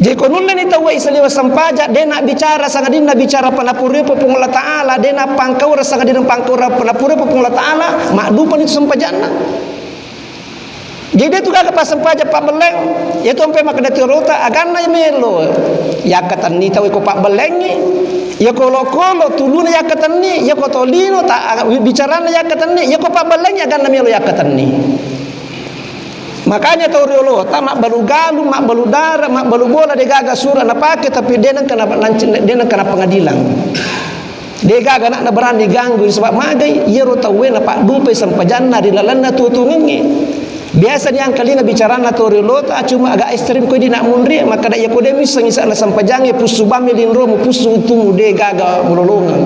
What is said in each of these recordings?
Jadi konulna ni tawa isaliwa sampaja dia nak bicara sangat dia nak bicara panapuri pun Allah Taala, dia nak pangkau rasa dia pangkau panapuri pun Allah Taala, makdupan itu sampajana. Jadi dia tu kagak pas sampaja pak beleng, ya tu sampai makan tirota agana melo. Ya kata ni tahu ko pak beleng ni, ya kolo tuluna ya kata ni, ya ko tolino tak bicarana ya kata ni, ya ko pak beleng agana melo ya kata ni. Makanya tahu riolo, tak mak balu galu, mak balu darah, mak balu bola dia gagal surah nak pakai tapi dia nak kena pengadilan. Dia gagal nak berani ganggu sebab magai ia rotawe nak pak dupe sampajana di lalana tutungi. Biasa dia angkali nak bicara na tahu riolo tak cuma agak ekstrem ko dia nak munri maka dak yakode misang isa na sampajange pusu bamilin romo pusu tumu dia gagal mulolongan.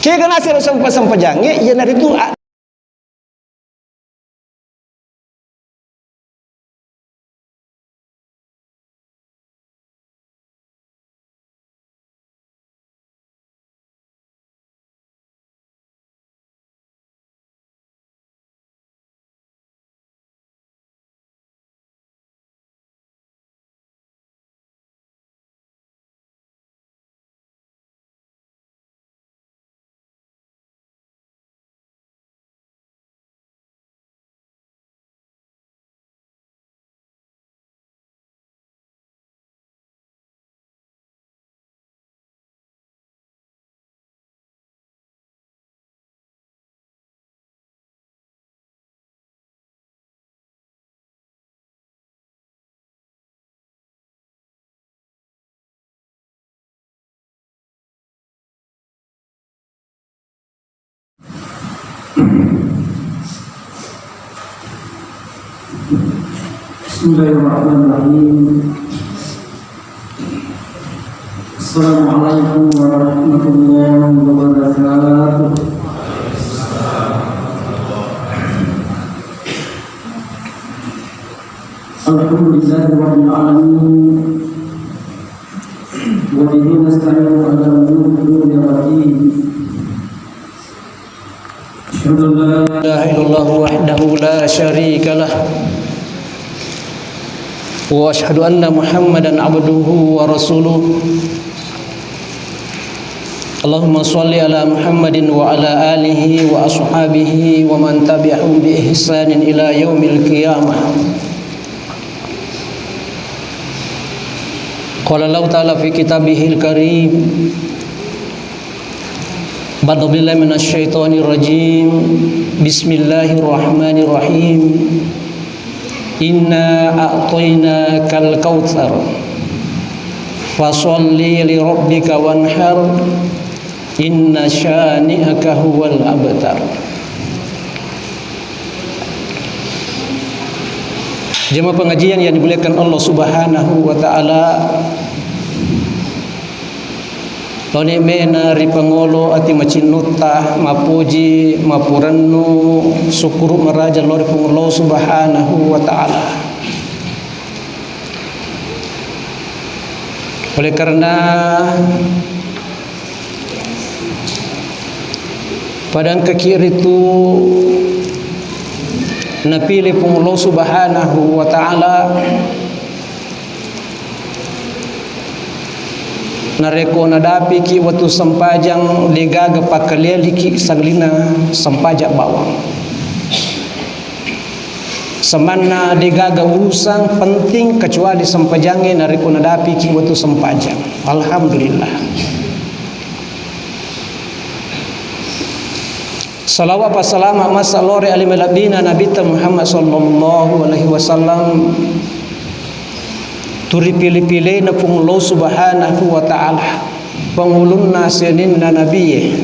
Ke gana sira sampajange ia nari tu Bismillahirrahmanirrahim. Assalamualaikum warahmatullahi wabarakatuh. Alhamdulillahirabbil alamin. Wa bihi nasta'inu ala umuri din. Asyhadu an la ilaha illallah wahdahu la syarika lah. Wa asyhadu anna Muhammadan abduhu wa rasuluh. Allahumma shalli ala Muhammadin wa ala alihi wa ashabihi wa man tabi'ahum bi ihsanin ila yaumil qiyamah. Qala Allah ta'ala fi kitabihil karim. Ba'da billahi minasyaitonir rajim. Bismillahirrahmanirrahim. Inna a'tainakal kautsar fasholli li rabbika wanhar inna syani'aka huwal abtar. Jemaah pengajian yang dimuliakan Allah Subhanahu wa taala, lone mena ripangolo ati macinuta mapuji mapurannu syukuru maraja lori Allah Subhanahu wa taala. Oleh karena padang kekiri itu napilih Allah Subhanahu wa taala nareko nadapi ki watu sampajang legaga pakaleli ki saglina sampajak bawang samana legaga urusan penting kecuali sampajange nareko nadapi ki watu sampajang. Alhamdulillah. Salawat wa salam masalore alimalabina nabita Muhammad sallallahu alaihi wasallam turi pilih-pilih na Allah Subhanahu wa ta'ala pangulunna sinin na nabiye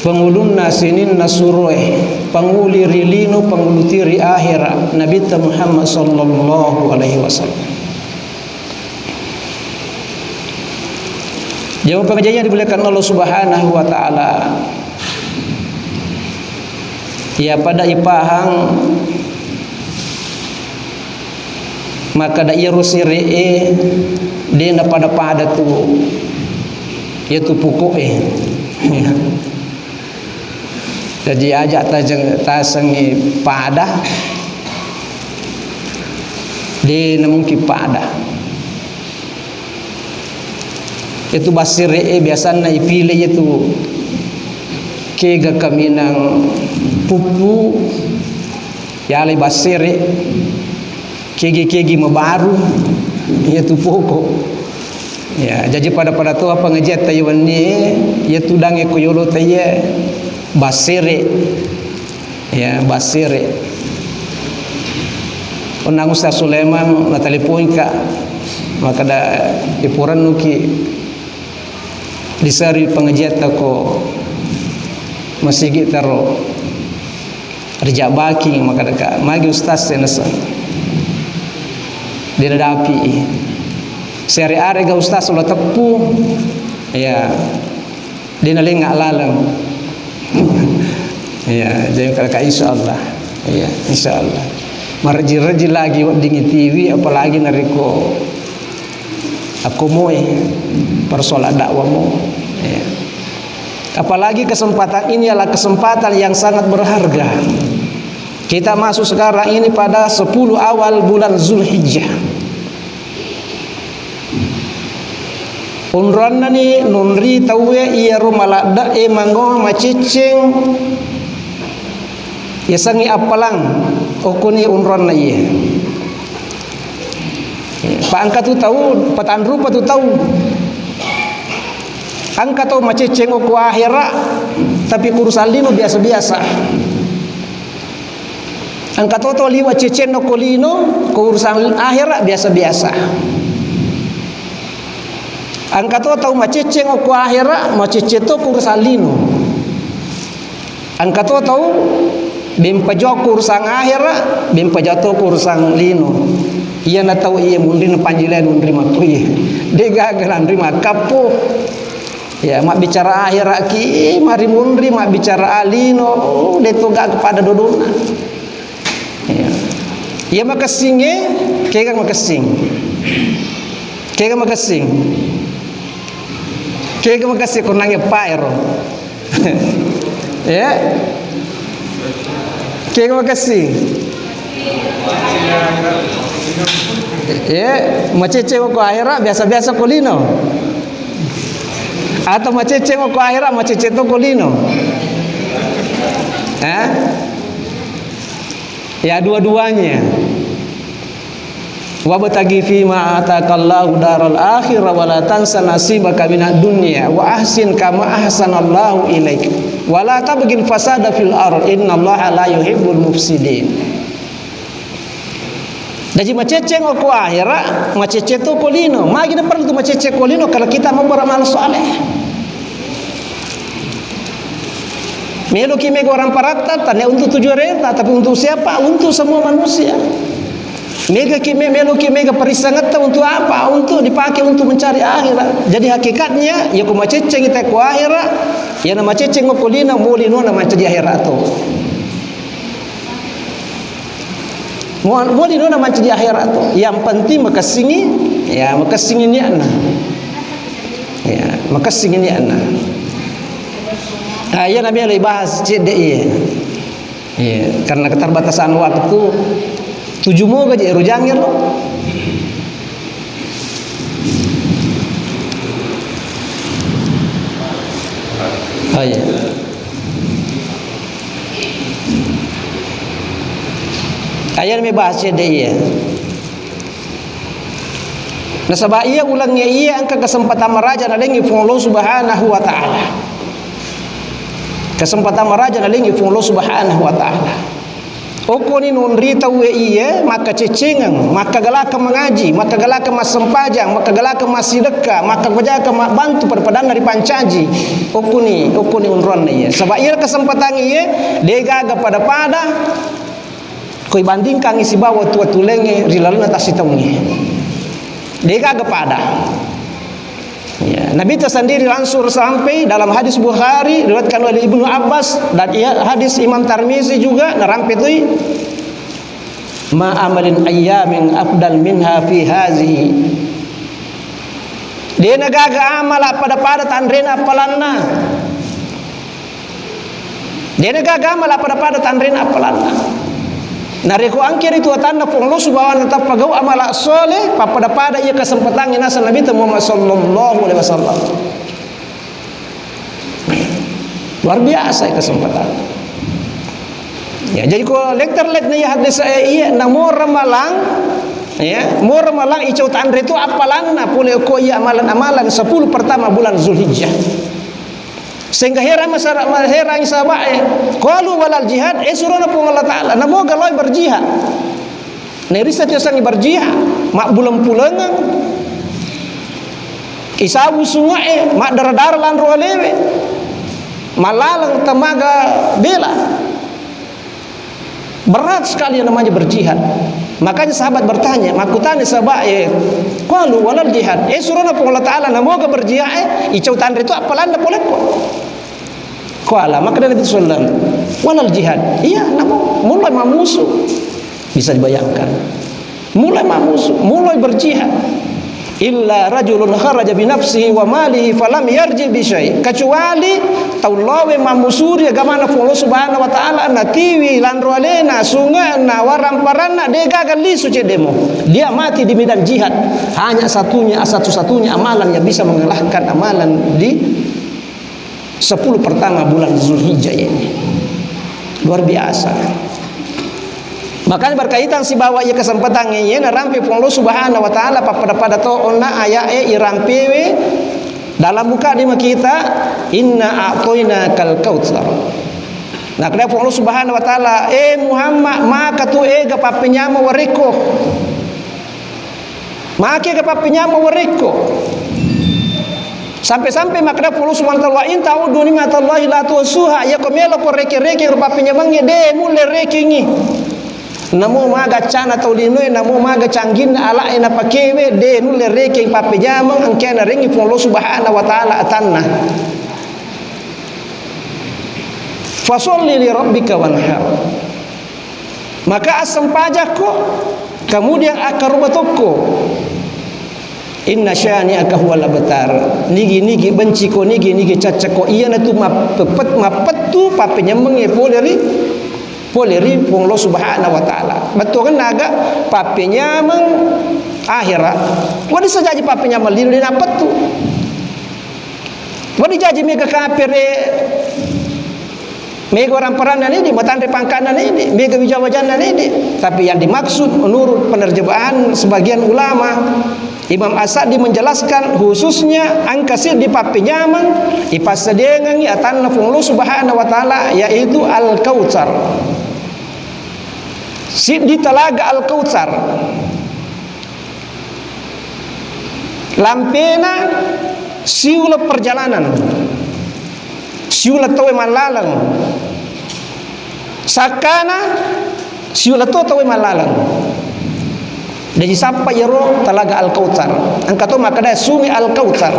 pangulunna sinin na suroy panguli rilino pangulutiri akhira nabita Muhammad sallallahu alaihi wasallam. Jawab pengajian dimuliakan Allah Subhanahu wa ta'ala. Ya pada ipahang maka da irusire dia na pada tu yaitu pukuk jadi ajak tasengi pada Dia namun kipada. Itu basire biasanya ipilih itu kega kami nang pupu ya alai basire kegi mabaru itu pokok ya. Jadi pada tu apa ngejat tayuan ni ya tudang ekoyolo taye basire ya basire. Onang Ustaz Sulaiman na telepon ka maka da ipuran nuki disari pengajian ko masigi taro rejak baki maka deka magi Ustaz senasa dinadapi seri are ga Ustaz ulah tepu ya dinalinga lalang ya jadi kata insyaallah ya insyaallah marji-rji lagi dingin TV apalagi nariko aku moe persoalan dakwamu ya. Apalagi kesempatan ini adalah kesempatan yang sangat berharga. Kita masuk sekarang ini pada 10 awal bulan Zulhijjah. Unranna ni nunri tawe iya rumalada mango macicing ya sangi apalang okuni unranna iya. Pak angka tu tahu, patan rupa tu tahu. Angka tu macicing oku akhirat, tapi kurusan lino biasa-biasa. Angka tu liwa cicing oku lino, kurusan akhirat biasa-biasa. Angka tu tahu macicing oku akhirat, macicing tu kurusan lino. Angka tu tahu bimpa jauh kurusan akhirat, bimpa jatuh kurusan lino. Ia na tahu ia mundi na panjilan mundi makuye dia gagal nerima kapo ya mak bicara akhirat ki mari mundi mak bicara alino dia togak kepada dodona ya ia makasinge kega makasing konangnya paero ya kega makasing ya macece ko akhirat biasa-biasa kulino atau macece ko akhirat macece to kulino ya dua-duanya wa batagi fi ma atakallahu daral akhirah wa la tansa nasibaka minad dunya wa ahsin kama ahsanallahu ilaik wa la tabghil fasada fil ard innallaha la yuhibbul mufsidin. Jadi maceceng aku akhirat, macece tu kolino. Magi na perlu tu macece kolino kalau kita mau beramal soleh. Melo kimi orang parata tanya untuk tujuan reta, tapi untuk siapa? Untuk semua manusia. Melo kimi perisangat untuk apa? Untuk dipakai untuk mencari akhirat. Jadi hakikatnya ya ku maceceng kita ku akhirat, ya na maceceng kolino molino na macece akhirat tu. Mau di mana macam di akhirat tu. Yang penting makasingi, ya makasingi ni ana. Ya makasingi ni ana. Ya Nabi alai bahas cik dek ya. Karena keterbatasan waktu 7 moga je rujangir lo. Oh ya. Ayat me bahasnya dia. Nasabah ia ulangnya ia angka kesempatan meraja nalengi fung Allah subhanahu wa ta'ala. Kesempatan meraja nalengi fung Allah subhanahu wa ta'ala. Oko ni nunri tahu ia maka cecengan, maka galaka mengaji, maka galaka mas sempajang, maka galaka mas sedekah, maka berjaga bantu perpadan dari pancaji. Oko ni unron ia. Sebab ia kesempatan ia dia gaga pada kau bandingkan isi bawa tua tulenge rilaluna tasitamuni dia kagak pada ya, Nabi tersendiri langsung sampai dalam hadis Bukhari diriwayatkan oleh Ibnu Abbas dan hadis Imam Tirmizi juga narampe tu ma amalin ayyamin afdal minha fi hazihi dia nagaga amal pada tandrena apalanna dia nagaga amal pada tandrena apalanna Nareko angker itu atanna pong Allah subhanahu wa ta'ala pagau amala soleh papada ia kesempatan nasa Nabi Muhammad sallallahu alaihi wasallam. Luar biasa kesempatan. Ya, jadi ko lekter-lek na ya hadis iya na mo ramalang ya, mo ramalang icau tandre itu apalanna pule ko iya amalan-amalan 10 pertama bulan Zulhijjah. Sehingga heran masyarakat heran sahabat qalu walal jihad surana pun Allah taala na mo galoy berjihad. Ne riset yang berjihad mak bulan pulangan isabu sungai mak dar-dar lan rolewe malalang temaga bela. Berat sekali yang namanya berjihad. Makanya sahabat bertanya, makutane sahabat qalu walal jihad surana pun Allah taala na mo ga berjihad icau tandre itu apalanda boleh kok. Qala maka Nabi sallallahu walal jihad. Iya, namo mulai mamusuh. Bisa dibayangkan. Mulai mamusuh, mulai berjihad. Illa rajulun kharaja bi nafsihi wa malihi falam yarji bi syai. Kecuali taulawe mamusuri agamana Allah subhanahu wa ta'ala na tiwi lan roalena sunga na waramparana de gagal lisu cedemo. Dia mati di medan jihad. Hanya satu-satunya amalan yang bisa mengalahkan amalan di 10 pertama bulan Zulhijjah ini. Luar biasa. Makanya berkaitan si bawa ia kesempatan ini na rampi Allah subhanahu wa ta'ala pada to onna ayae irampewe dalam muka di kita inna a'toina kal kautsar. Nah kada Allah subhanahu wa ta'ala Muhammad maka tu ga papinyama wariko. Maka ga papinyama wariko. Sampai-sampai makna Allah subhanahu wa ta'ala in ta'udu nimatallahi la tusuha ya komelo ko reke-reke rupapinya mangi de mule rekingi. Namo maga cana taulino namo maga canggin ala ena pakewe de nulle reke papejama angkena rengi pun Allah subhanahu wa ta'ala atanna. Fasolli li rabbika wanhar. Maka asam pajakko kemudian akarubatoko inna syani'aka huwal abtar. Nigi benci ko nigi cacako iya na tu mapetu papenya mengi poleri pun Allah subhanahu wa ta'ala. Betul kan naga papenya meng akhirat. Wadi sajaji papenya meliru din apa tu? Wadi jaji mega kafir mega orang peranan ini matandre pangkanan ini mega wijawajanan ini. Tapi yang dimaksud menurut penerjemahan sebagian ulama Imam As-Sa'di menjelaskan khususnya angkasir di papinyaman ipasadengan atanna Allah subhanahu wa ta'ala yaitu Al-Kautsar. Di Telaga Al-Kautsar lampena siula perjalanan siula tawe malalang sakana siula tawe malalang. Jadi sampai yero Telaga Al-Kautsar. Angkato makada sungai Al-Kautsar.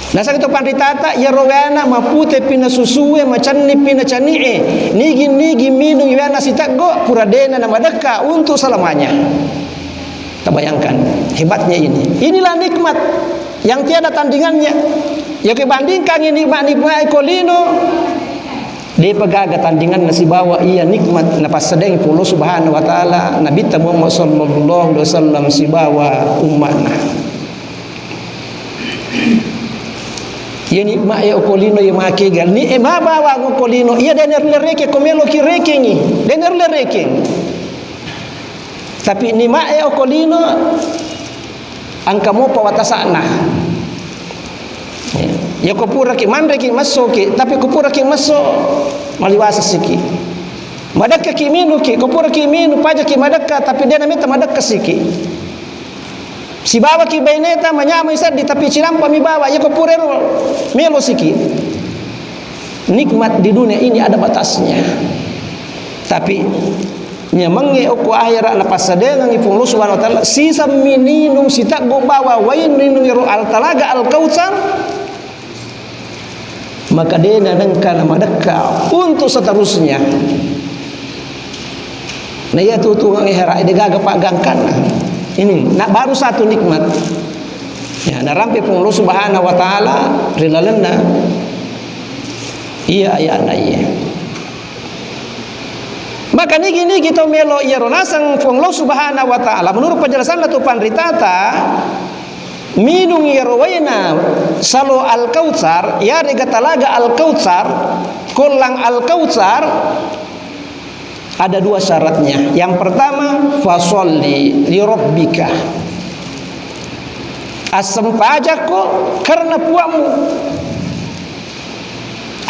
Nah sakito pandritata yero wana mapute pina susue macani pina canie. Nigi minung wana sitago puradena nama deka untuk selamanya. Terbayangkan hebatnya ini. Inilah nikmat yang tiada tandingannya. Ya kebandingkan ini nikmat kolino dia pegaga tandingan nasi bawa ia nikmat napas sedeng Allah subhanahu wa ta'ala Nabi Muhammad sallallahu alaihi wasallam si bawa umatna. Ya nikmat ya okolino ya makegal ni ma bawa okolino ia dener lereke komelo kireke ni dener lereke. Tapi nikmat ya okolino angka mo pawatasana. Ya kupura ki mandre ki maso ki tapi kupura ki maso maliwasa siki madaka ki minu ki kupura ki minu paja ki madaka tapi dia namita madaka siki si bawa ki baineta manyama isadi tapi cirampa mi bawa ya kupura melo siki. Nikmat di dunia ini ada batasnya tapi nyamange oku akhirat lepas sadengan ipun Allah subhanahu wa ta'ala sisa mininung sita go bawa wain minung yaro Al-Telaga Al-Kautsar maka dia nanangkan nama deka untuk seterusnya. Nah ya tu tukang ihra dia gaga pagangkan. Ini nak baru satu nikmat. Ya narampe pun Allah subhanahu wa ta'ala rilalana. Iya ya na iya. Maka nigi kita melo iero nasang fong Allah Subhanahu wa taala menurut penjelasan tu pandritata minung iero waina salo al-kautsar ya rega talaga al-kautsar kolang al-kautsar ada dua syaratnya. Yang pertama fasholli li rabbika, asam pajak kok karena puamu,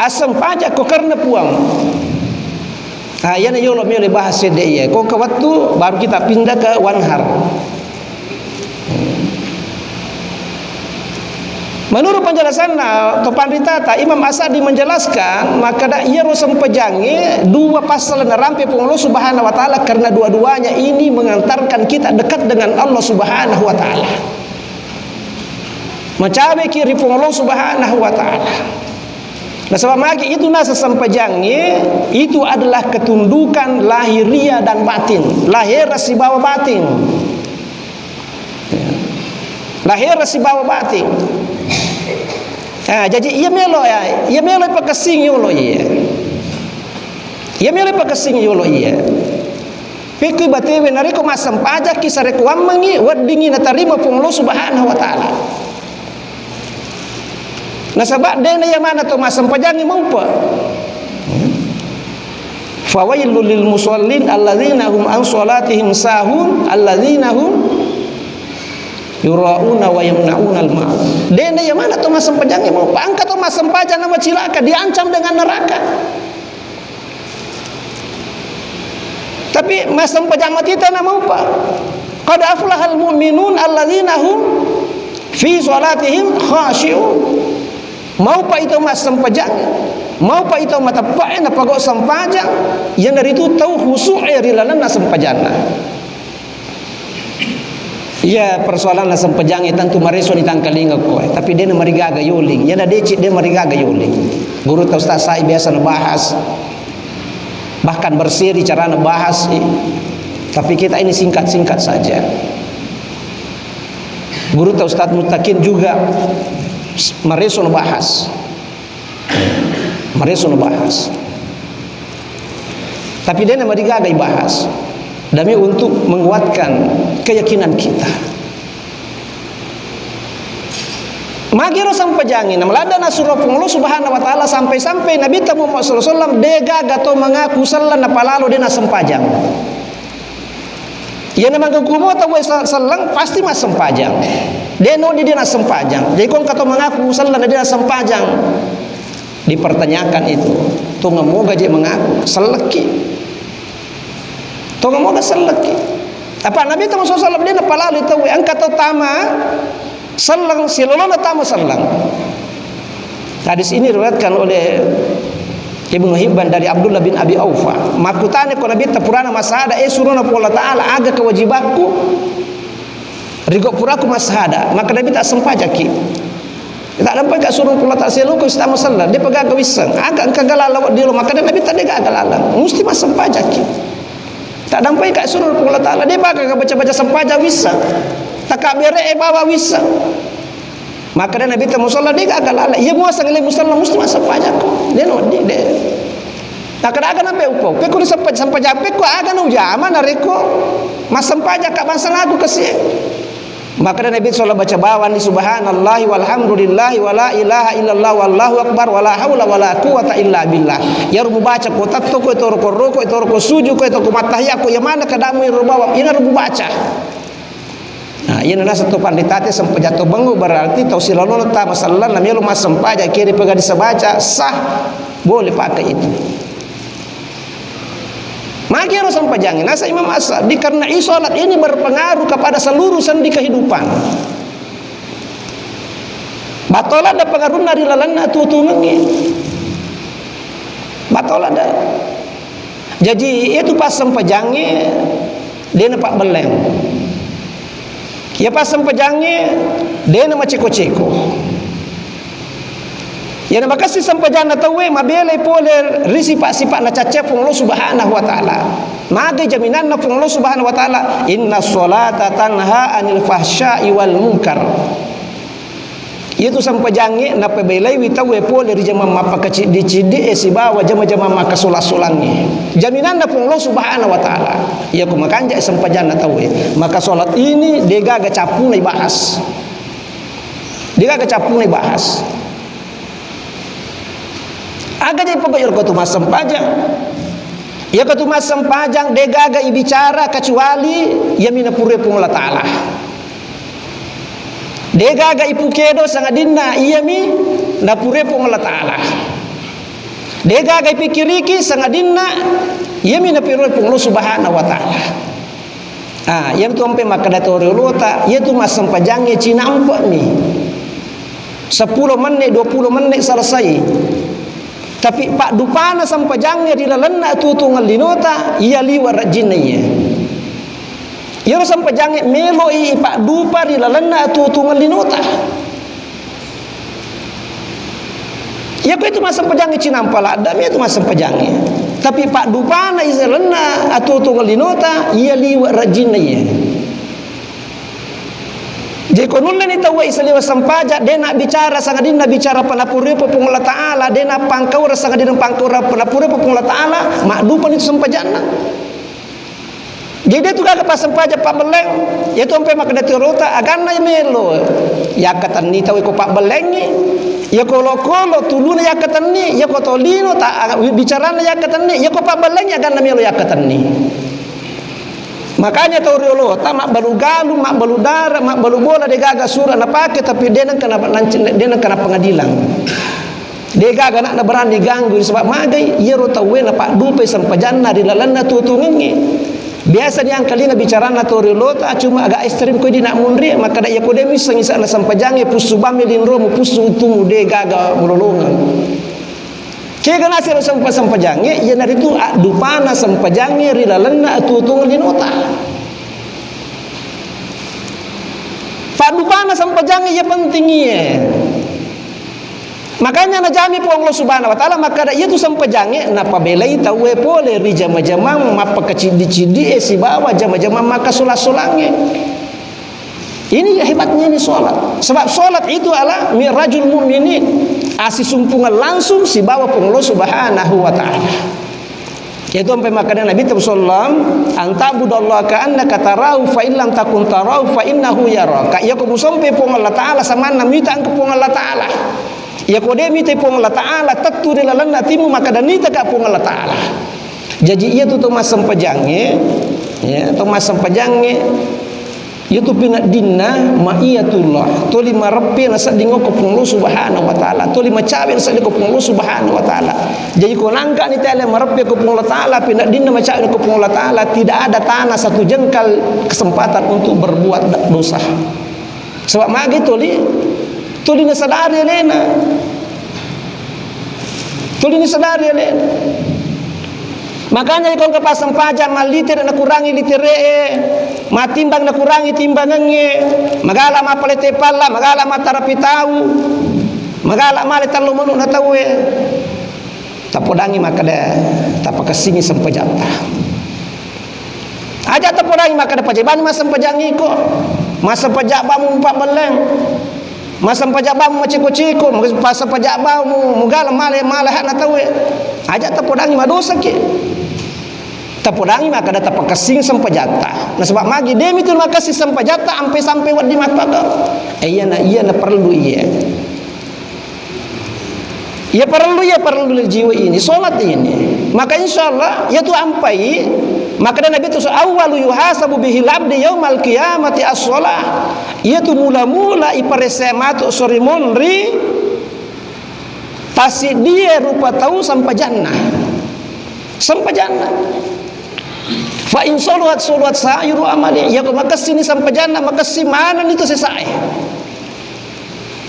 asam pajak kok karena puamu. Yana yolo mele bahas dia. Kok ke waktu baru kita pindah ke Wanhar. Menurut penjelasan Topan Ritata, Imam Asadi menjelaskan maka dak ia rosam pejangi dua pasal nerampe pun Allah Subhanahu wa taala karena dua-duanya ini mengantarkan kita dekat dengan Allah Subhanahu wa taala. Macawe kiri pun Allah Subhanahu wa taala. Nah sebab lagi itu nasa sampajangnya itu adalah ketundukan lahiria dan batin, lahir si bawah batin, lahir si bawah batin. Jadi ia melo pakasing yolo ia, ia melo pakasing yolo ia. Pikir batewe nariko masam pajak kisah rekuamangi wadingi natarima pun Allah Subhanahu wa taala. Nah sebab dena yang mana tu masam pajangi mau apa? Fawailul lil musallin alladzina hum an salatihim sahun alladzina hum yurauna wa yamnauna al ma'ruf. Dena yang mana tu masam pajangi mau apa? Angkat tu masam pajang nama cilaka diancam dengan neraka. Tapi masam pajang mati tak nama apa? Qad aflahal mu'minun alladzina hum fi salatihim khashi'un. Mau pa itu mas sampajang, mau pa itu mata paen apa kok sampajang, yang dari itu tahu khusu'e rilalana sampajana. Ya persoalan sampajang itu tentu mareso ni tangkalinga ko, tapi dia marigaga yoling, yang ada decit dia marigaga yoling. Guru atau ustaz saya biasa ngebahas, bahkan berseri cara ngebahas, tapi kita ini singkat-singkat saja. Guru atau ustaz Mutakin juga mareso bahas, tapi dia nama digagai bahas demi untuk menguatkan keyakinan kita. Magiro sampajangin namlada nasura Allah Subhanahu wa taala sampai Nabi Muhammad sallallahu alaihi wasallam dega gato mengaku sallan napalalo dia nasampajang. Ia nama gugumo atau sallang pasti mas sempajang. Deno dia nak sempajang. Jadi kau kata mengaku sallan dia nak sempajang. Dipertanyakan itu. Tunggu moga je mengaku seleki. Tunggu moga seleki. Apa Nabi Muhammad SAW dia nak palalu tahu angkat utama sallang silolona tamu sallang. Hadis ini diriwayatkan oleh Ibnu Hibban dari Abdullah bin Abi Aufa. Makutane ko Nabi tapurana masada suruna pola taala aga kewajibanku rigo puraku masada maka Nabi tak sempajaki tak dapat kat suruh pula tak selu ko istama sallah dia pegang kewisang agak kagala lawat dia maka Nabi tak dega agala mesti mas sempajaki tak dapat kat suruh pula taala dia pegang baca-baca sempaja wisang tak kabere bawa wisang maka Nabi tak musalla dia agala ia muasa ngale musalla mesti mas sempajaku dia no dia tak kada akan sampai upo pe ko sempaja pe ko aga no jama nareko mas sempajak ka bangsa lagu kasih. Maka Nabi sallallahu baca bawan di subhanallahi walhamdulillahi wala ilaha illallah wallahu akbar wala haula wala quwata illa billah. Ya rubu baca ko tatto ko to ko roko to ko suju ko to ko matahya ko yang mana kadamu rubawa ina rubu baca. Nah, ini adalah satu panditate sampai jatuh bangu berarti tau silalola ta masallan namanya lu mas sempaja kiri pegang disebaca sah boleh pakai itu. Maka harus sampajangin. Nasa Imam Asad dikarenai solat ini berpengaruh kepada seluruh sendi kehidupan. Batal ada pengaruh dari lalana tutungi. Batal ada. Jadi itu pas sampajangin dia nampak beleng. Ya pas sampajangin dia nama ceko-ceko. Ya nama kasih sampajana tawe mabele pole risi pak-sipak na cacep Allah Subhanahu wa taala. Mage jaminan na Allah Subhanahu wa taala inna sholata tanha anil fahsya'i wal munkar. Itu sampajangi na pebelai witawe pole ri jama mapakaci dicidi si bawa jama-jama maka solat-solangi. Jaminan na pun Allah Subhanahu wa taala. Ya ku makanja sampajana tawe. Maka solat ini dega ga capu nai bahas. Dega ga capu nai bahas. Aga jadi pokok ko tu mas sampajang. Ya ka tu mas sampajang dega ga ibicara kecuali yamina pure pun Allah taala. Dega ga ipukedo sangadinna iyami na pure pun Allah taala. Dega ga ipikiriki sangadinna iyami na pure pun Allah Subhanahu wa taala. Yang tu ampe makadatori lota yaitu mas sampajange cinampak ni 10 menit 20 menit selesai. Tapi pak dupana sampajange dilalana tutungal linota ia liwar rajinnya. Yoro sampajange melo i pak dupa dilalana tutungal linota. Ya itu mas sampajange cinampala adam itu mas sampajange. Tapi pak dupana isalana tutungal linota ia liwar rajinnya. Jadi konulna ni tawa isaliwa sampaja dia nak bicara sangadin nak bicara panapuri pun Allah taala dia nak pangkau sangadin pangkau panapuri pun Allah taala makdupan itu sampajana. Jadi dia tu kagak pas sampaja pak beleng ya tu sampai makna tirota agana melo ya katan ni tahu ko pak beleng ni ya kolo-kolo tuluna ya katan ni ya ko tolino tak bicarana ya katan ni ya ko pak beleng ya agana melo ya katan ni. Makanya tahu riolo mak balu galu mak balu darah mak balu bola dia gaga surah nak pakai tapi dia nak kena pengadilan. Dia gaga nak berani ganggu sebab magai ia rotawe nak pak dupe sampajana di lalana tutungi. Biasa dia angkalina bicara na tahu riolo cuma agak ekstrem ko di nak munri maka dak yakode misang isa na sampajange pusubame linromo pusu utumu dia gaga mulolongan. Kaya nasi sampajange ia nari tu dupana sampajange rilalana tutung linota. Pak dupana sampajange ia pentingnya. Makanya najami po Allah Subhanahu wa taala maka ia tu sampajange na pabelai tawe pole ri jama-jama mapa kecidi-cidi si bawa jama-jama maka solat-solange. Ini hebatnya ini solat. Sebab solat itu adalah mirajul mu'minin. Sumpungan langsung si bawa pun Allah Subhanahu wa taala. Itu sampai makanya Nabi sallallahu antabudallaha ka'annaka tarahu fa in lam takun tarahu fa innahu yaraka. Ya ko sampai pun Allah taala sama namita ang pun Allah taala. Ya ko de mita pun Allah taala taturi lalana timu maka danita ka pun Allah taala. Jadi ia tu mas sampajange ya tu mas sampajange itu pinat dinna ma'iyatullah to lima rabbi nasa dingo ko punglo Subhanahu wa taala to lima cawe nasa dingo ko punglo Subhanahu wa taala. Jadi ko nangka ni tele marabbi ko punglo taala pinat dinna macawe ko punglo taala tidak ada tanah satu jengkal kesempatan untuk berbuat dosa. Sebab magi toli na sadari lena. Toli ni sadari lena. Makanya kalau kepasang pajak maliter nak kurangi litere, matimbang nak kurangi timbangannya, magala mapalete pala, magala matarapi tahu, magala maletan lumunu na tahu tapodangi makada tapakasingi sampajata. Aja tapodangi makada pajeban masam pajangi ko, masam pajak bamu empat beleng, masam pajak bamu maciko-ciko, masam pajak bamu mugala male hak na tahu. Aja tapodangi madosa ke. Tapodangi maka ada tapakasing sampajata. Nah sebab magi demi tu makasih sampajata sampai wadi mata ka. Iya na perlu iya. Ya perlu jiwa ini, solat ini. Maka insyaallah ya tu ampai maka Nabi tu awwalu yuhasabu bihil abdi yaumal qiyamati as-shalah. Ia tu mula-mula iparesematu sorimonri pasti dia rupa tahu sampajana. Sampajana. Fa in saluhat sa'iru amali ya makasih ni sampajana makasih mana itu selesai.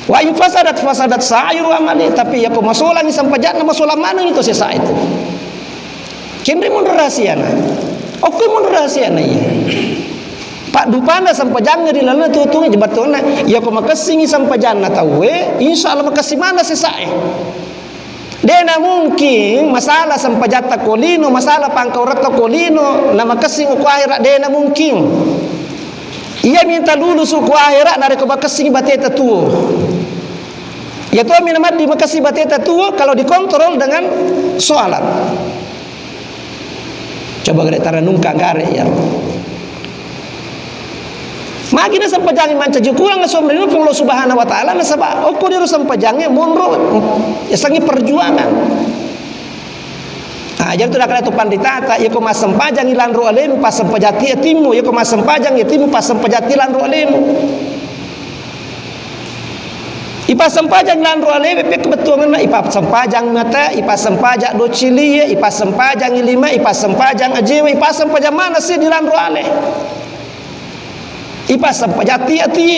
Wa in fasadat sa'iru amali tapi ya masalah ni sampajana masalah mana itu selesai itu. Kini mun rahasiana. Oke mun rahasiana ya. Pak dupana sampajana di lalana tutungi jebatona ya makasih ni sampajana tahu insyaallah makasih mana selesai. Dena mungkin masalah sampajata kolino, masalah pangkau rata kolino, nama kasing ku akhirat dena mungkin. Ia minta lulus ku akhirat nare ko bakasing bateta tu. Ya tuh minamat di makasih bateta tuh kalau dikontrol dengan sholat. Coba gede taranungka gare ya. Magina sampajangi manca jukurang ngasomrino pung Allah Subhanahu wa taala nasaba okko diru sampajangi monro ya sangi perjuangan. Ah jadi tu nakala tu panditata ya ko masampajang ilan ro alemu pas sampajati atimu ya ko masampajang atimu pas sampajati ilan ro alemu. Ipa sampajang lan ro aleme pe kebetulan ipa sampajang mata ipa sampajang do cilie ipa sampajang lima ipa sampajang ajewe ipa sampajang mana sih di lan ro ale ipa sampajati ati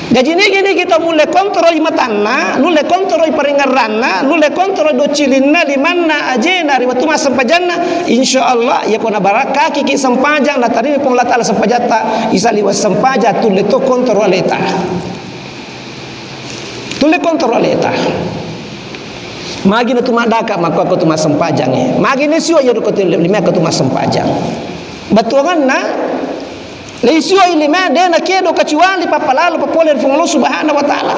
jadi gini kita mulai kontrol imatanna mulai kontrol peringaranna mulai kontrol do cilinna di mana ajena ri waktu mas sampajanna insyaallah ya kona baraka kiki sampajang na tadi pun Allah taala sampajata isali was sampaja tulle to kontrol eta magi na tumadaka makwa ko tumas sampajang magi ne siyo yo ko lima ko tumas sampajang batuangan na leisio ilima dena kedo kecuali papalalu papoler fung Allah Subhanahu wa taala.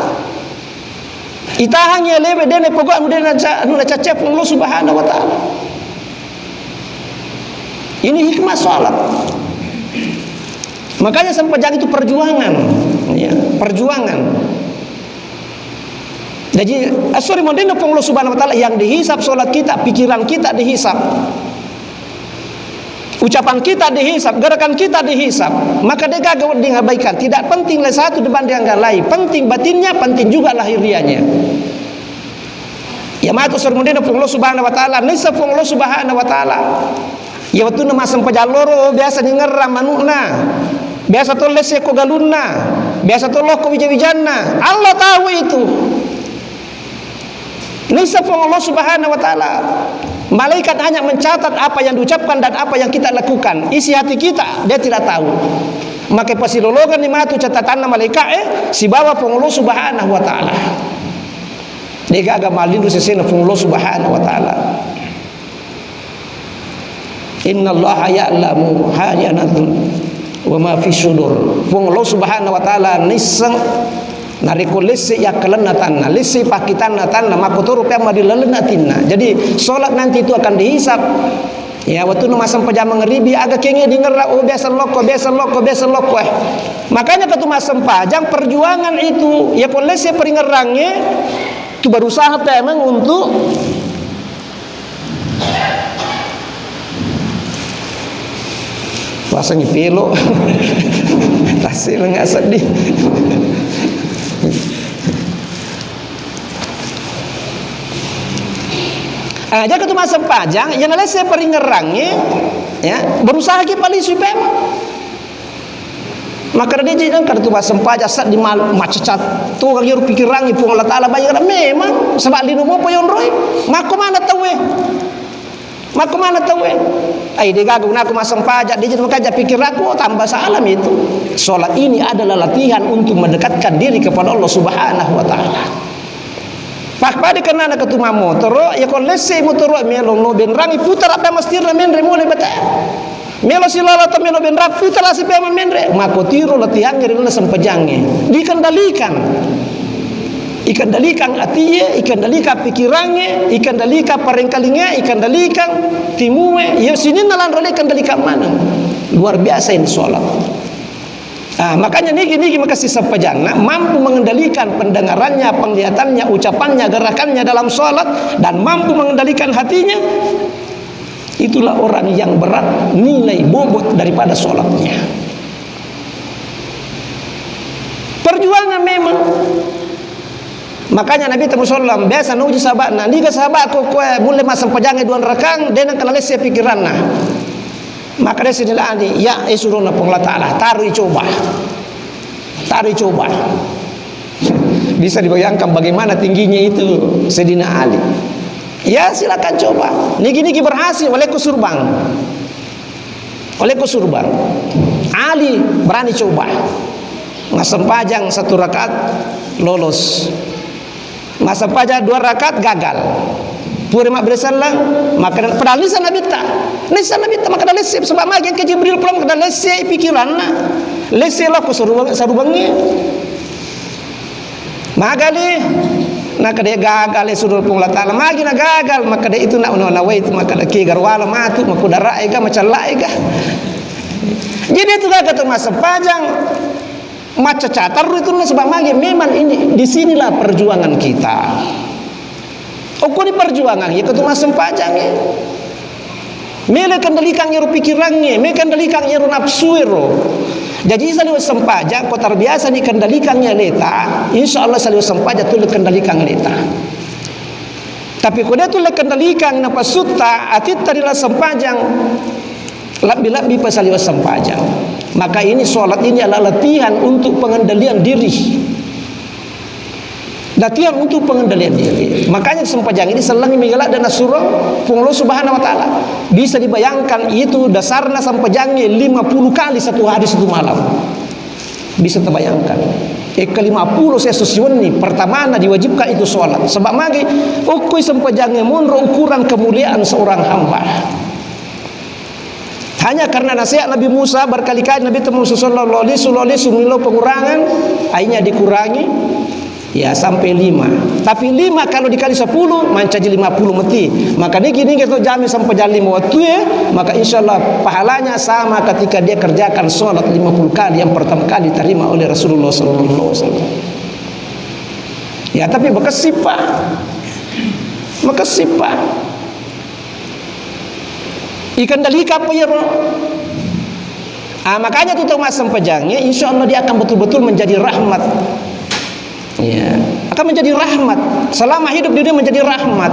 Itahang ya lebe dena pokok anu dena cacep fung Allah Subhanahu wa taala. Ini hikmah salat. Makanya sampajang itu perjuangan, ya, perjuangan. Jadi asori modena fung Allah Subhanahu wa taala yang dihisap salat kita, pikiran kita dihisap. Ucapan kita dihisap, gerakan kita dihisap, maka dia gagal diabaikan. Tidak penting lah satu dibanding yang lain, penting batinnya, penting juga lahirianya. Ya matu surmudina pung Allah Subhanahu wa taala, nisa pung Allah Subhanahu wa taala. Ya waktu nama sampajaloro biasa dengeram manuna. Biasa to lese ko galunna, biasa to lo ko wijawijanna. Allah tahu itu. Nisa pung Allah Subhanahu wa taala. Malaikat hanya mencatat apa yang diucapkan dan apa yang kita lakukan. Isi hati kita dia tidak tahu. Maka pasilologan ni matu catatan malaikat si bawa pengulu Subhanahu wa taala. Dia gaga malindu sesena pengulu Subhanahu wa taala. Innallaha ya'lamu hayanatun wa ma fi sudur. Pengulu Subhanahu wa taala nisang nariko lese ya kelenatan lese pakitan natan makotoro pe madilelenatinna. Jadi salat nanti itu akan dihisap. Ya waktu nu masam pejam ngeribi agak kenge dinger oh biasa loko. Makanya ketu masam pajang perjuangan itu ya pun lese peringerangnya itu berusaha memang untuk rasanya pelo. Hasil enggak sedih. Aja ketu masa pajang yang nalai saya peringerangnya ya berusaha ke paling supaya maka dia jadi kan tu masa pajang saat di mal macacat tu kalau dia pikirangi pun Allah Taala bayar memang sebab linu mo payon roy mako mana tahu ai dia gagu nak masa pajak dia jadi makaja pikiranku tambah salam itu salat ini adalah latihan untuk mendekatkan diri kepada Allah Subhanahu wa taala. Pak pada kena nak ketuma motor ya kon lese motor melong no benrangi putar apa mastir na menre mole bata melo silala ta melo benrak putar si pe menre mako tiro latihan ngeri na sampajange dikendalikan atiye ikendalikan pikirannya ikendalikan parengkalinga ikendalikan timue ya sini nalan role kendalikan mana luar biasa ini salat. Makanya niki makasih sampajana mampu mengendalikan pendengarannya, penglihatannya, ucapannya, gerakannya dalam sholat dan mampu mengendalikan hatinya. Itulah orang yang berat nilai bobot daripada sholatnya. Perjuangan memang. Makanya Nabi Sallallahu biasa nuji sahabatna, "Ni sahabatku kowe mulai masang pajange 2 rakang denang kalales ya pikiranna." Maka dia sedila ani ya esuruna pung Allah Taala taruh coba. Bisa dibayangkan bagaimana tingginya itu Sayyidina Ali. Ya silakan coba. Niki berhasil oleh kusurbang. Ali berani coba. Masam pajang 1 rakaat lolos. Masam pajang 2 rakaat gagal. Puri mak bersalang maka padahal lisan nabi tak maka dah lesep sebab magi ke Jibril pula maka dah lesep pikiran nak lesep lah ku sarubangi maka ni nak dia gagal suruh pun Allah Taala magi nak gagal maka dia itu nak nawai itu maka dah ke garwala matu maka dah rai macam lai jadi itu kata masa panjang macam catar itu sebab magi memang ini di sinilah perjuangan kita. Aku ni perjuangan ya ketua sempajang ya. Mele kendalikan ya pikirannya, mele kendalikan ya nafsu ro. Jadi selalu sempajang kau terbiasa ni kendalikannya leta, insyaallah selalu sempajang tu kendalikan leta. Tapi kau dia tu kendalikan napa sutta atit tadilah sempajang lebih pasal sempajang. Maka ini solat ini adalah latihan untuk pengendalian diri. Latihan untuk pengendalian diri. Makanya sempajang ini selang menggelak dan surah pun Allah Subhanahu wa taala. Bisa dibayangkan itu dasarnya sempajangnya 50 kali satu hari satu malam. Bisa terbayangkan. Ke 50 saya susun ni pertama diwajibkan itu solat. Sebab magi ukui sempajangnya munro ukuran kemuliaan seorang hamba. Hanya karena nasihat Nabi Musa berkali-kali Nabi Musa sallallahu alaihi wasallam pengurangan, akhirnya dikurangi ya sampai 5. Tapi 5 kalau dikali 10 mencaji 50 mati. Maka ni gini kita jamin sampai jam 5 waktu ya, maka insyaallah pahalanya sama ketika dia kerjakan solat 50 kali yang pertama kali diterima oleh Rasulullah sallallahu alaihi wasallam. Ya tapi makasih Pak. Ikan dalika apa ya roh? Makanya tuh mas sempajangnya insyaallah dia akan betul-betul menjadi rahmat. Ya, akan menjadi rahmat. Selama hidup dia menjadi rahmat.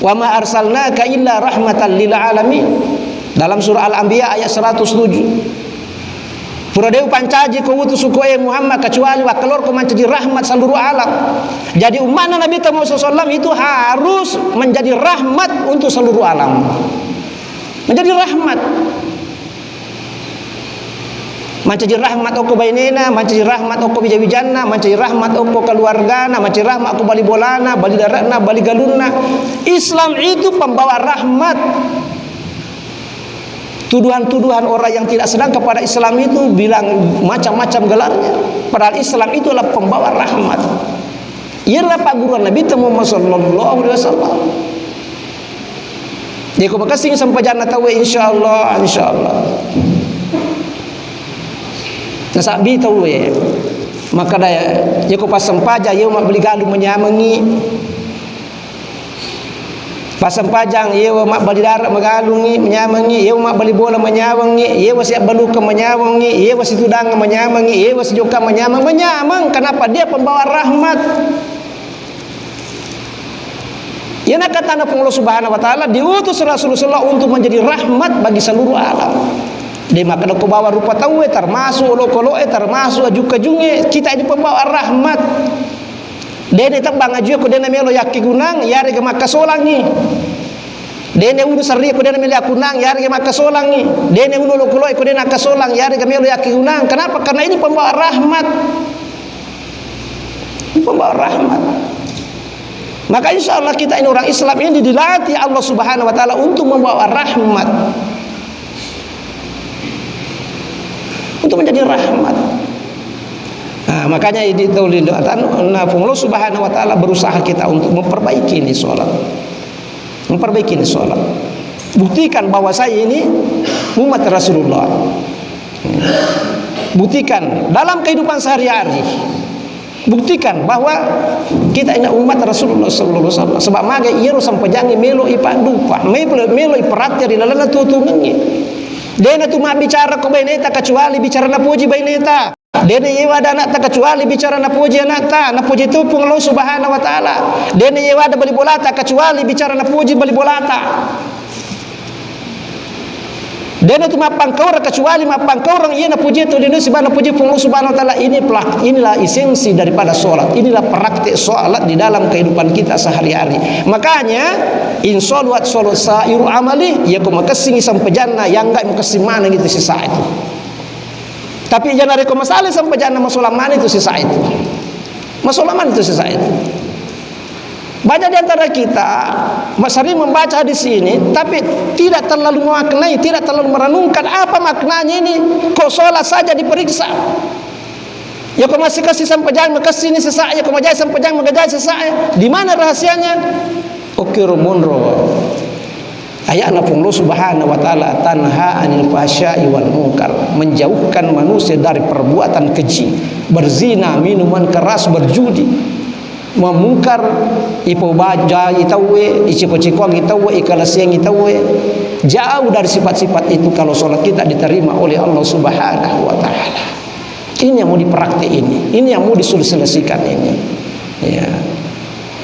Wa ma arsalnaka illa rahmatan lil alamin. Dalam surah Al-Anbiya ayat 107. Puradew pancaji ko utus ko Muhammad kecuali wa kelor ko menjadi rahmat seluruh alam. Jadi umat Nabi Muhammad SAW itu harus menjadi rahmat untuk seluruh alam. Menjadi rahmat. Menjadi rahmat aku bainena, menjadi rahmat aku bijawijana, menjadi rahmat aku keluargana, menjadi rahmat aku bali bolana, bali daratna, bali galunna. Islam itu pembawa rahmat. Tuduhan-tuduhan orang yang tidak senang kepada Islam itu bilang macam-macam gelarnya. Padahal Islam itu adalah pembawa rahmat. Ialah Pak Guru Nabi Muhammad sallallahu alaihi wasallam. Dia ko makasih sampai jannah tahu insyaallah. Nasabi tahu maka daya dia ko pasang paja dia mak beli galu menyamangi. Pasang pajang dia mak beli darat megalungi menyamangi, dia mak beli bola menyamangi, dia wasiat baluka menyamangi, dia wasi tudang menyamangi, dia wasi joka menyamang. Kenapa? Dia pembawa rahmat. Ya nak kata Allah Subhanahu wa taala diutus Rasulullah untuk menjadi rahmat bagi seluruh alam. Dia maka ko bawa rupa tahu termasuk lo termasuk juga junge kita ini pembawa rahmat. Dia ni tak bang aju ko dia melo yakki gunang ya rega maka solangi. Dia ni ulu sari ko dia melo yakunang ya rega maka solangi. Dia ni ulu lo ko dia nak solang ya rega melo yakki gunang. Kenapa? Karena ini pembawa rahmat. Pembawa rahmat. Maka insyaallah kita ini orang Islam ini dilatih Allah Subhanahu wa taala untuk membawa rahmat. Untuk menjadi rahmat. Makanya ini Allah Subhanahu wa taala berusaha kita untuk memperbaiki ini salat. Buktikan bahwa saya ini umat Rasulullah. Buktikan dalam kehidupan sehari-hari. Buktikan bahwa kita ini umat Rasulullah sallallahu alaihi wasallam. Sebab maga ieu sampejangi melo ipandupa, melo iperatnya di lalana tutungannya. Dena tu mak bicara ko baineta kecuali bicara na puji baineta. Dena yewa ada anak tak kecuali bicara na puji anak ta, na puji tu pun Allah Subhanahu wa taala. Dena yewa ada bali bolata kecuali bicara na puji bali bolata. Dena tu mapang kau kecuali mapang kau orang ia na puji tu dena sebab na puji pun Allah Subhanahu wa taala. Inilah esensi daripada solat. Inilah praktik solat di dalam kehidupan kita sehari-hari. Makanya insolat solat sairu amali ya ko makasingi sampai jannah yang enggak makasih mana gitu sisa itu. Tapi jangan reko masalah sampai jannah masalah mana itu sisa itu. Masalah mana itu sisa itu. Banyak di antara kita sering membaca hadis ini tapi tidak terlalu memaknai, tidak terlalu merenungkan apa maknanya ini. Kok sholat saja diperiksa? Ya kau masih kasih sampajang makasih ini sesak, ya kau majai sampajang magajai sesak. Di mana rahasianya? Oke rumunro. Ayatna pun Allah Subhanahu wa taala tanha anil fahsya'i wal munkar, menjauhkan manusia dari perbuatan keji, berzina, minuman keras, berjudi, memungkar ipo baja itawe, iciko-ciko itawe, ikalasiang itawe. Jauh dari sifat-sifat itu kalau sholat kita diterima oleh Allah Subhanahu wa taala. Ini yang mau dipraktik ini yang mau diselesaikan ini. Ya.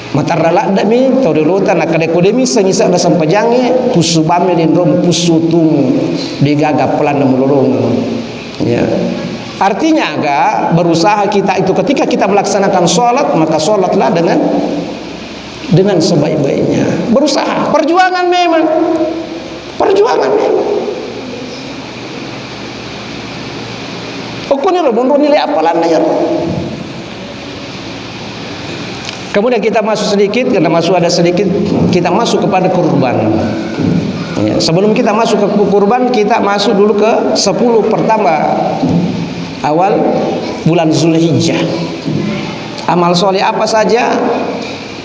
Matarala dami taudilutan akademi sengisa da sampajange pusubame lindrom pusutung digaga pelan mulurung. Ya. Artinya agak berusaha kita itu ketika kita melaksanakan sholat, maka sholatlah dengan sebaik-baiknya. Berusaha, perjuangan memang. Perjuangan memang. Okuni lo nilai apalan ya. Kemudian kita masuk sedikit, karena ada sedikit, kita masuk kepada kurban. Ya, sebelum kita masuk ke kurban, kita masuk dulu ke 10 pertama awal bulan Zulhijjah. Amal soleh apa saja?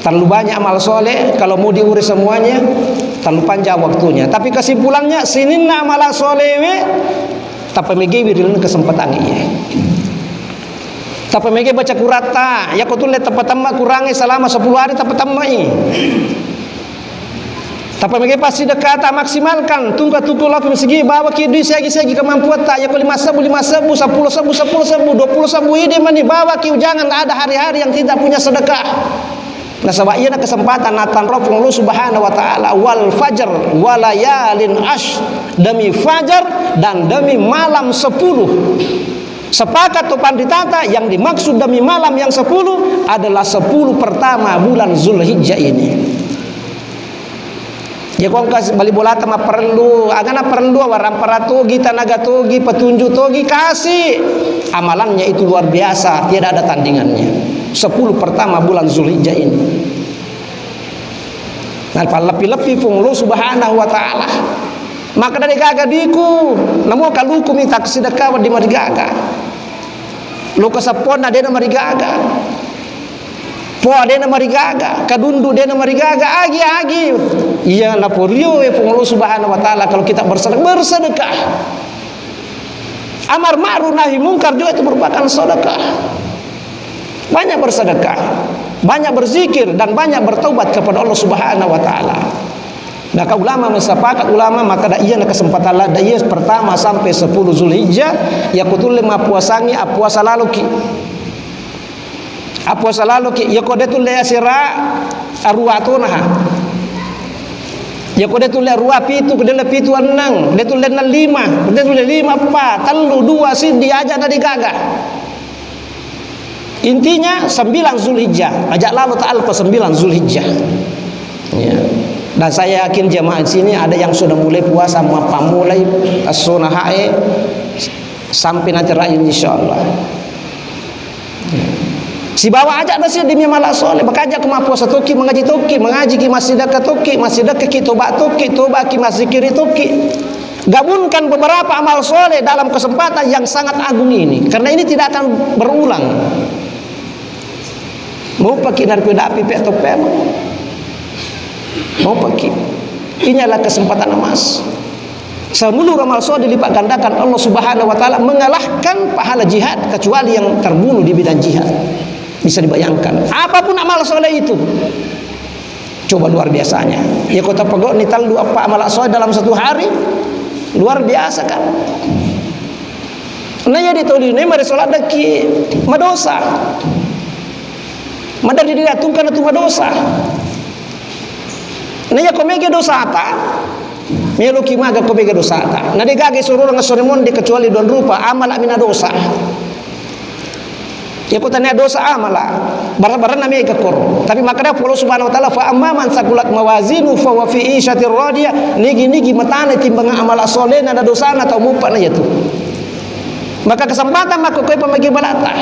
Terlalu banyak amal soleh, kalau mau diurus semuanya terlalu panjang waktunya. Tapi kesimpulannya sininna amal soleh we tapi megi wirilun kesempatan iya. Tapi mege baca kurata, ya kau tulis tepat tamma kurangi selama 10 hari tepat tamma i. Tapi mege pasti dekat maksimalkan, tunggu laku segi bawa ki duit segi kemampuan tak, ya kau 5 sebu, 10 sebu, 20 sebu ide mani bawa ki, jangan ada hari-hari yang tidak punya sedekah. Nah sebab ia kesempatan natan rofung lu Subhanahu wa taala wal fajr walayalin ash, demi fajar dan demi malam 10. Sepakat topan ditata yang dimaksud demi malam yang 10 adalah 10 pertama bulan Zulhijjah ini. Ya kau kasih bali bola ma perlu, agana perlu waram paratogi tanaga togi petunjuk togi kasih. Amalannya itu luar biasa, tidak ada tandingannya. 10 pertama bulan Zulhijjah ini. Nah, lebih-lebih pun Allah Subhanahu wa taala. Maka dari gaga diku, namo kaluku minta kesedekah di marigaga. Lu kasapona dena marigaga. Po dena marigaga, kadundu dena marigaga agi. Iya laporio pun Allah Subhanahu wa taala kalau kita bersedekah. Amar ma'ruf nahi munkar juga itu merupakan sedekah. Banyak bersedekah, banyak berzikir dan banyak bertaubat kepada Allah Subhanahu wa taala. Nah, ulama mensepakat maka da iya kesempatan lah da iya pertama sampai 10 Zulhijjah ya kutul lima puasangi puasa lalu ki ya kode tu le asira arwatuna ya kode tu le arwa pitu kode le pitu anang de tu le 5 de tu le 5 pa telu 2 si diaja dari gaga. Intinya 9 Zulhijjah ajak lalu ta'ala ke 9 Zulhijjah ya. Dan saya yakin jemaah di sini ada yang sudah mulai puasa mulai as-sunahae sampai nanti raya insyaallah. Si bawa ajak nasi demi malah soleh bakaja ke puasa toki mengaji ki masih dekat ki tobat ki masih kiri toki. Gabungkan beberapa amal soleh dalam kesempatan yang sangat agung ini karena ini tidak akan berulang. Mau pakai narkoba api atau pem? Mau pakai? Ini adalah kesempatan emas. Seluruh amal soleh dilipat gandakan Allah Subhanahu wa taala mengalahkan pahala jihad kecuali yang terbunuh di bidang jihad. Bisa dibayangkan. Apapun amal soleh itu. Coba luar biasanya. Ya kota pegok ni talu apa amal soleh dalam satu hari? Luar biasa kan? Nah ya ditolini mari salat daki madosa. Madar didatungkan itu madosa. Nah ya komege dosa ata. Melo kimaga komege dosa ata. Nah digage suruh ngasoremon kecuali don rupa amal amina dosa. Ya kota tanya dosa amala. Barang-barang namanya ikakor. Tapi makanya Allah Subhanahu wa taala fa amman sakulat mawazinu fa wa fi isyatir radiyah nigi matana timbang amal soleh ada dosa atau mupa na itu. Maka kesempatan maka koy pamagi balata.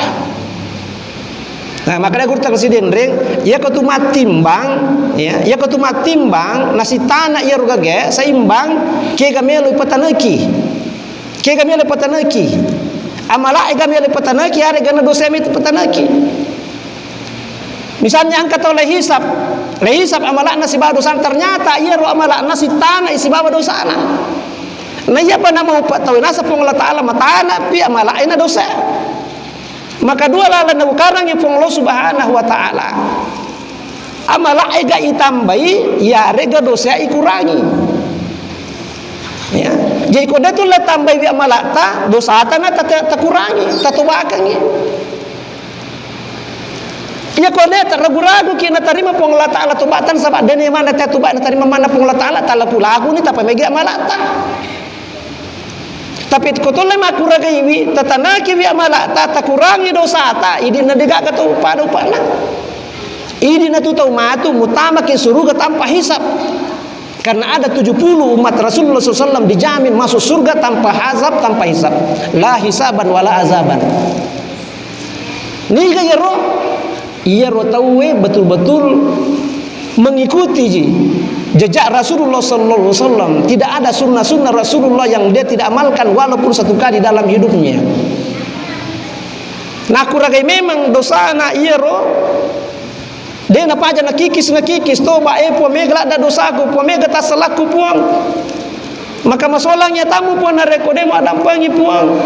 Nah, makanya guru presiden ring, ya kau tu matimbang, ya kau tu matimbang nasi tanah ia rugage seimbang ke gamelu patanaki. Ke gamelu patanaki. Amala gamelu patanaki hari gana dosa itu patanaki. Misalnya angkat oleh hisab amala nasi bawa dosa ternyata ia ru amala nasi tanah isi bawa dosa na. Nah, iya pa na mau tahu nasa pong Allah Ta'ala matana pi amala ina dosa. Maka dua lalan na ukarang yung Allah Subhanahu wa Ta'ala amala ega itambai ya rega dosa ikurangi ya jadi kode tu la tambai bi amala ta dosa ta na ta kurangi ta tuwakangi ya kode ragu-ragu kina tarima pong Allah Ta'ala tubatan sabak dene mana ta tuba na tarima mana pong Allah Ta'ala tala kulagu ni ta pamegi amala ta. Tapi kotole makura kaiwi tatanaki wi amala ta kurangi dosa ta idi na diga ka to padu pana idi na tu tau matu mutama ke surga tanpa hisab karena ada 70 umat Rasulullah SAW dijamin masuk surga tanpa azab tanpa hisab la hisaban wala azaban ni ga yero tawe betul-betul mengikuti jejak Rasulullah Sallallahu Alaihi Wasallam. Tidak ada sunnah-sunnah Rasulullah yang dia tidak amalkan walaupun satu kali dalam hidupnya. Nah kuragai memang dosa na iero dia na paja na kikis toba po megla da dosaku po mega tasalaku puang maka masolahnya tamu puang na rekode mo adampangi puang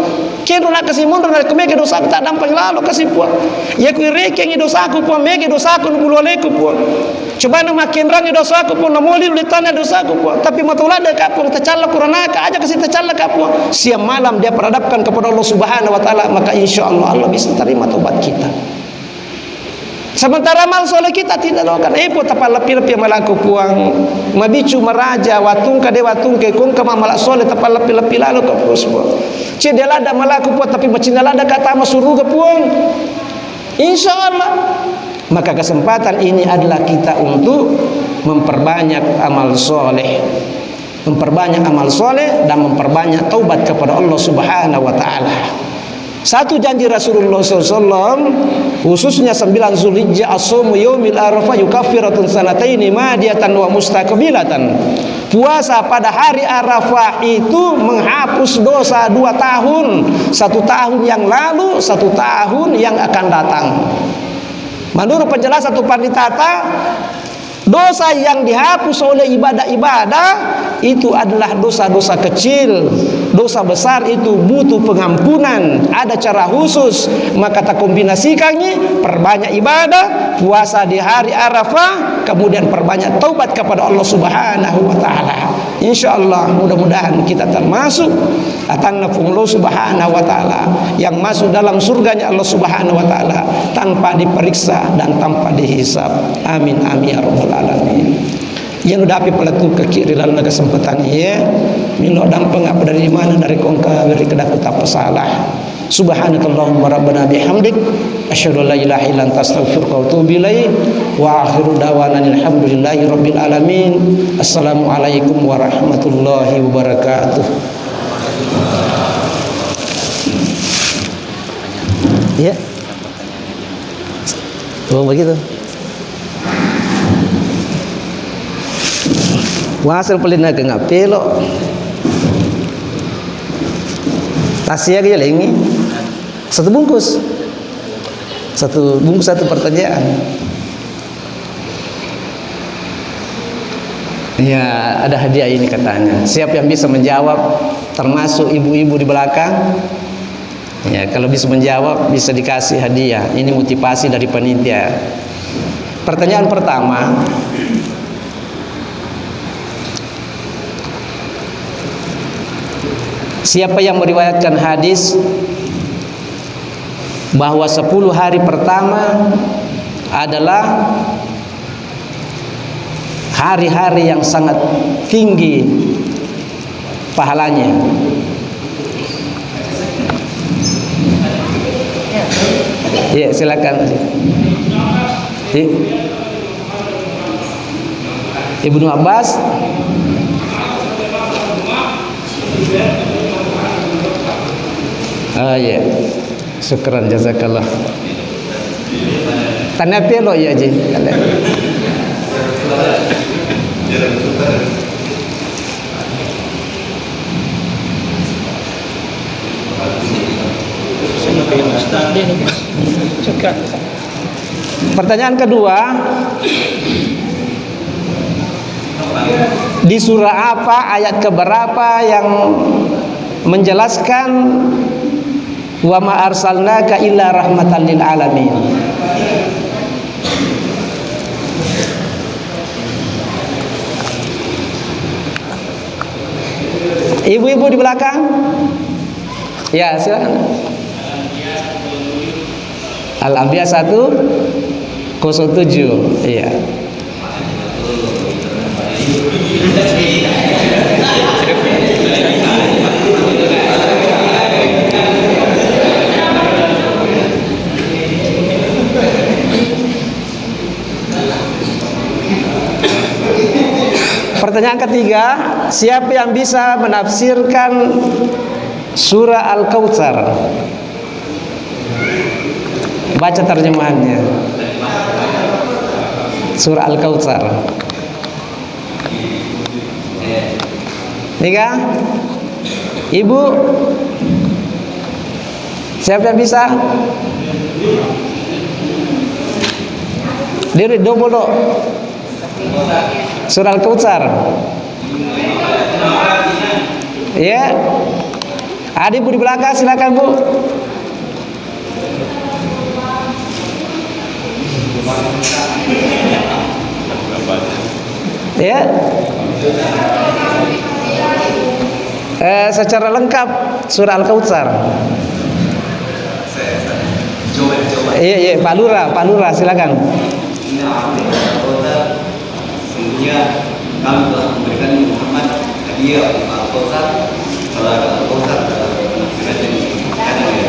kendo na kasi mundo na kumege dosaku tak dampang lalo kasi puang ya ku rekengi dosaku puang mege dosaku no buloleku puang coba na makin rangi dosaku puang na moli ulitana dosaku puang tapi matulada ka puang tacalla kuranaka aja kasi tacalla ka puang siang malam dia peradapkan kepada Allah Subhanahu wa Ta'ala maka insyaallah Allah bisa terima taubat kita. Sementara amal soleh kita tidak doakan epo tapal lepi-lepi malaku puang mabicu meraja watung ka de watung ke kung ka malak soleh tapal lepi-lepi lalu ka puang cedela ada malaku puang tapi macinala ada kata masuruga puang insyaallah. Maka kesempatan ini adalah kita untuk memperbanyak amal soleh dan memperbanyak taubat kepada Allah Subhanahu wa Ta'ala. Satu janji Rasulullah SAW khususnya 9 Zulhijjah as-sawmu yaumil arafah yukaffiratun sanataini madiyatan wa mustaqbilatan. Puasa pada hari Arafah itu menghapus dosa 2 tahun, 1 tahun yang lalu, 1 tahun yang akan datang. Menurut penjelasan Tupanditata, dosa yang dihapus oleh ibadah-ibadah itu adalah dosa-dosa kecil. Dosa besar itu butuh pengampunan. Ada cara khusus, maka tak kombinasikannya perbanyak ibadah, puasa di hari Arafah, kemudian perbanyak taubat kepada Allah Subhanahu wa Ta'ala. Insyaallah mudah-mudahan kita termasuk atanna Allah Subhanahu wa Ta'ala yang masuk dalam surganya Allah Subhanahu wa Ta'ala tanpa diperiksa dan tanpa dihisab. Amin amin ya rabbal alamin. Yang udah api peletu ke kiri lalu kesempatan iya milo dampeng apa dari mana dari kongka beri kedak tak salah. Subhanakallahumma rabbana bihamdik asyhadu an la ilaha illa anta astaghfiruka wa atubu ilaik wa akhiru da'wana alhamdulillahi rabbil alamin. Assalamualaikum warahmatullahi wabarakatuh. Ya. Oh begitu. Wasal pelina ke ngapelo tasia ke lengi satu bungkus satu pertanyaan ya ada hadiah ini katanya siapa yang bisa menjawab termasuk ibu-ibu di belakang ya kalau bisa menjawab bisa dikasih hadiah ini motivasi dari panitia. Pertanyaan pertama, siapa yang meriwayatkan hadis bahwa 10 hari pertama adalah hari-hari yang sangat tinggi pahalanya? Ya, silakan. Ibnu Abbas. Ah ya, syukran jazakallah. Tanya pelo ya ji. Pertanyaan kedua, di surah apa, ayat keberapa yang menjelaskan wa ma arsalnaka illa rahmatan lil alamin? Ibu-ibu di belakang? Ya, silakan. Al-Anbiya 1:07. Iya. Pertanyaan ketiga, siapa yang bisa menafsirkan surah Al-Kautsar? Baca terjemahannya. Surah Al-Kautsar. Nika? Ibu? Siapa yang bisa? Diri dobolo. Surah Al-Kautsar. Ya. Adik Bu di belakang, silakan Bu. Ya. Secara lengkap surah Al-Kautsar. Iya, Pak Lurah, silakan. Sesungguhnya kami telah memberikan Muhammad hadiah Al-Kautsar. Surah Al-Kautsar penafsiran yang diberikan oleh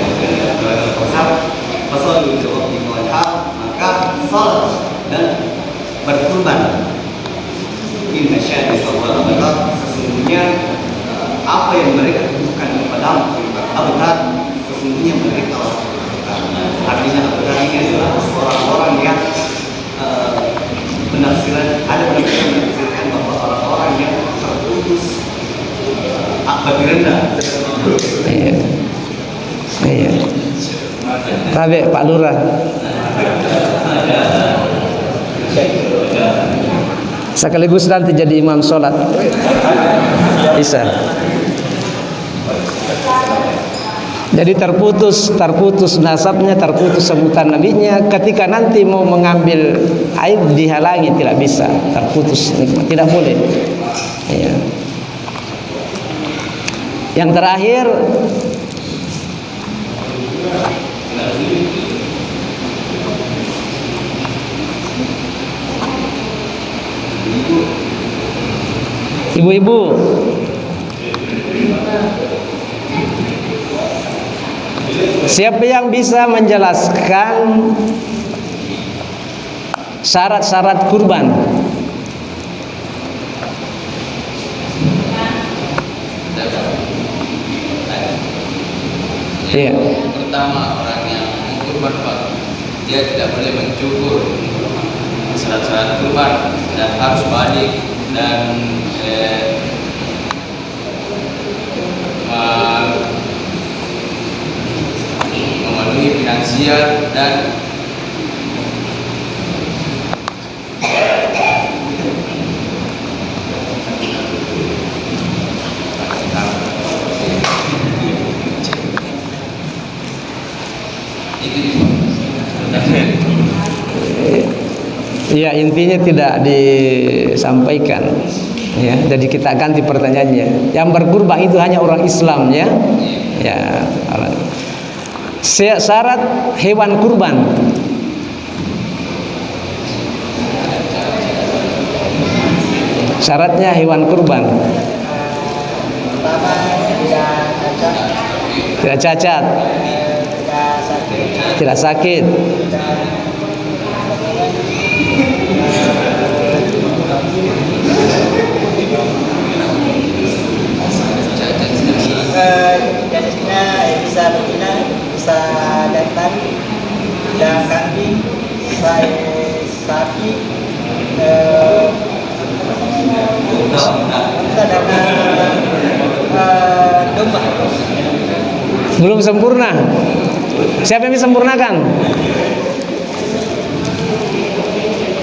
surah Al-Kautsar. Pasal dijawab di hal, maka salat dan berkurban. Inna syai'an Allah, sesungguhnya apa yang mereka tujukan kepada abtar, sesungguhnya mereka artinya abtar ini adalah orang-orang yang ada menafsirkan bahwa orang-orang yang terputus bagi rendah. Iya. Tabe Pak Lurah. Sekaligus nanti jadi imam sholat. Bisa. Jadi terputus nasabnya, terputus sebutan nabinya. Ketika nanti mau mengambil air dihalangi, tidak bisa, terputus, tidak boleh. Ya. Yang terakhir, ibu-ibu, siapa yang bisa menjelaskan syarat-syarat kurban? Iya. Pertama, orang yang kurban Pak, dia tidak boleh mencukur syarat-syarat kurban dan harus balik dan memenuhi finansial dan ya, intinya tidak disampaikan. Ya, jadi kita ganti pertanyaannya. Yang berkurban itu hanya orang Islam, ya. Ya. Syarat hewan kurban. Syaratnya hewan kurban. Tidak cacat. Tidak sakit. Jenisnya bisa betina, bisa jantan, dan kambing, baik sapi, unta dan domba. Belum sempurna. Siapa yang bisa sempurnakan?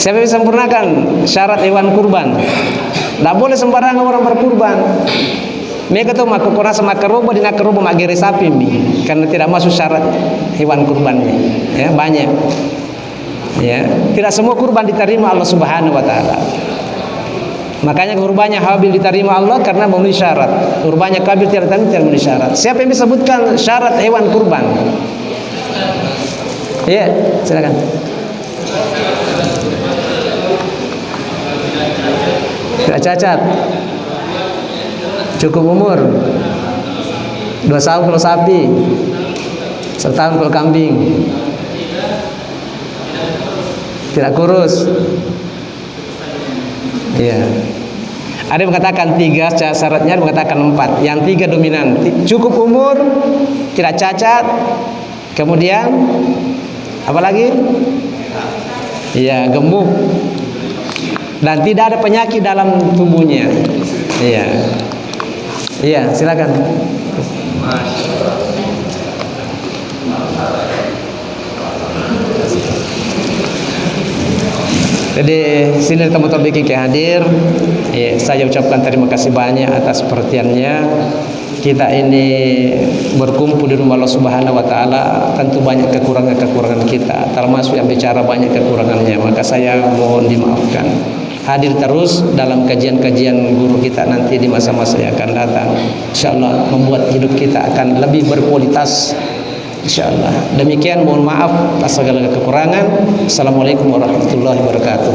Siapa yang bisa sempurnakan syarat hewan kurban? Tidak boleh sembarangan orang berkurban. Mereka tu mak kurang sama keruba di nak keruba mak gere sapi mi, karena tidak masuk syarat hewan kurbannya. Ya, banyak. Ya, tidak semua kurban diterima Allah Subhanahu wa taala. Makanya kurbannya Habil diterima Allah karena memenuhi syarat. Kurbannya Qabil tidak memenuhi syarat. Siapa yang bisa sebutkan syarat hewan kurban? Iya, silakan. Tidak cacat. Cukup umur 2 tahun kalau sapi, 1 tahun kalau kambing, tidak kurus. Iya. Ada yang mengatakan 3 syaratnya, ada yang mengatakan 4. Yang 3 dominan. Cukup umur, tidak cacat, kemudian apa lagi? Iya, gemuk dan tidak ada penyakit dalam tubuhnya. Iya. Iya, silakan. Jadi sini kamu taufik ke hadir. Ya, saya ucapkan terima kasih banyak atas perhatiannya. Kita ini berkumpul di rumah Allah Subhanahu wa taala, tentu banyak kekurangan-kekurangan kita, termasuk yang bicara banyak kekurangannya, maka saya mohon dimaafkan. Hadir terus dalam kajian-kajian guru kita nanti di masa-masa yang akan datang. InsyaAllah membuat hidup kita akan lebih berkualitas, InsyaAllah. Demikian, mohon maaf atas segala kekurangan. Assalamualaikum warahmatullahi wabarakatuh.